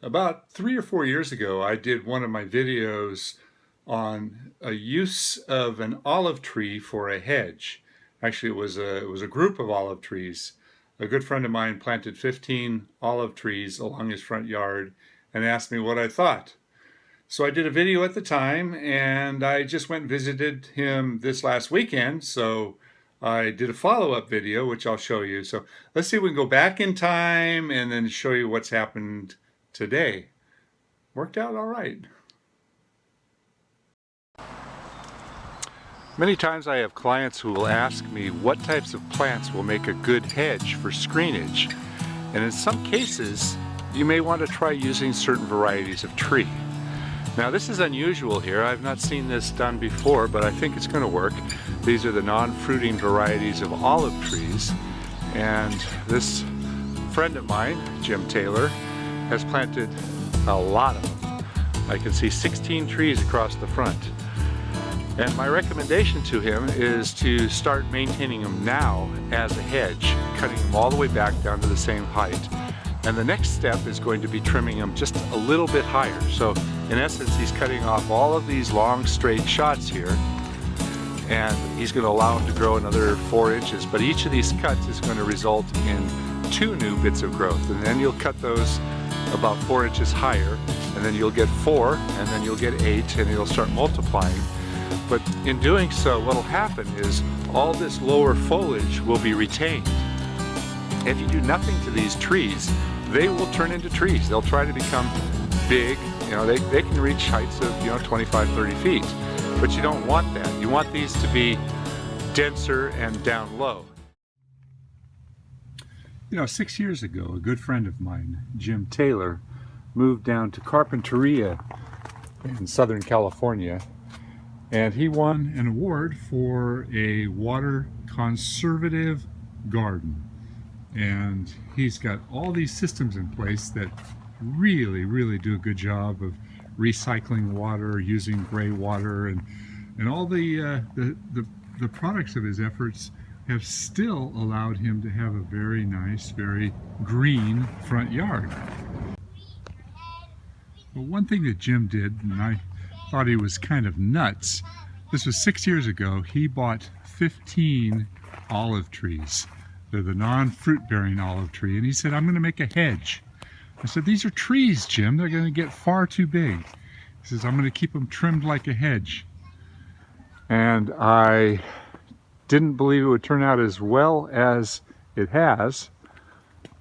About 3 or 4 years ago, I did one of my videos on a use of an olive tree for a hedge. Actually, it was a group of olive trees. A good friend of mine planted 15 olive trees along his front yard and asked me what I thought. So I did a video at the time, and I just went and visited him this last weekend. So I did a follow-up video, which I'll show you. So let's see if we can go back in time and then show you what's happened today. Worked out all right. Many times I have clients who will ask me what types of plants will make a good hedge for screenage. And in some cases, you may want to try using certain varieties of tree. Now this is unusual here. I've not seen this done before, but I think it's going to work. These are the non-fruiting varieties of olive trees. And this friend of mine, Jim Taylor, has planted a lot of them. I can see 16 trees across the front. And my recommendation to him is to start maintaining them now as a hedge, cutting them all the way back down to the same height. And the next step is going to be trimming them just a little bit higher. So in essence, he's cutting off all of these long straight shots here, and he's going to allow them to grow another 4 inches. But each of these cuts is going to result in 2 new bits of growth, and then you'll cut those about 4 inches higher, and then you'll get 4, and then you'll get 8, and it'll start multiplying. But in doing so, what'll happen is all this lower foliage will be retained. If you do nothing to these trees, they will turn into trees. They'll try to become big. You know, they can reach heights of 25, 30 feet. But you don't want that. You want these to be denser and down low. 6 years ago, a good friend of mine, Jim Taylor, moved down to Carpinteria in Southern California, and he won an award for a water conservative garden. And he's got all these systems in place that really do a good job of recycling water, using gray water, and all the products of his efforts have still allowed him to have a very nice, very green front yard. But one thing that Jim did, and I thought he was kind of nuts, this was 6 years ago, he bought 15 olive trees. They're the non-fruit bearing olive tree, and he said, I'm going to make a hedge. I said, these are trees, Jim, they're going to get far too big. He says, I'm going to keep them trimmed like a hedge. And I didn't believe it would turn out as well as it has,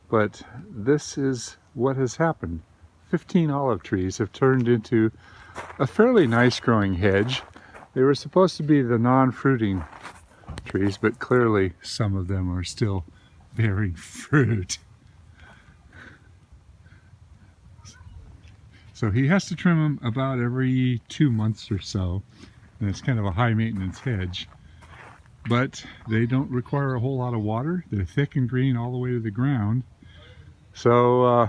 but this is what has happened. 15 olive trees have turned into a fairly nice growing hedge. They were supposed to be the non-fruiting trees, but clearly some of them are still bearing fruit. So he has to trim them about every 2 months or so, and it's kind of a high maintenance hedge. But they don't require a whole lot of water. They're thick and green all the way to the ground. So,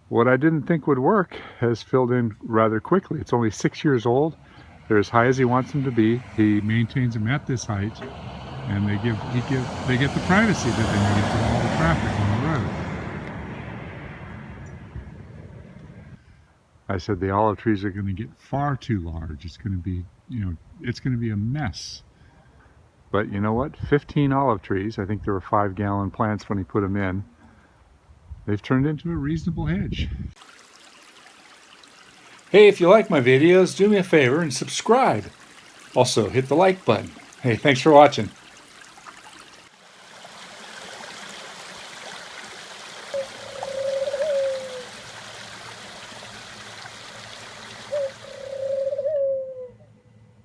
what I didn't think would work has filled in rather quickly. It's only 6 years old. They're as high as he wants them to be. He maintains them at this height, and they get the privacy that they need from all the traffic on the road. I said the olive trees are going to get far too large. It's going to be, it's going to be a mess. But you know what? 15 olive trees, I think there were 5-gallon plants when he put them in. They've turned into a reasonable hedge. Hey, if you like my videos, do me a favor and subscribe. Also, hit the like button. Hey, thanks for watching.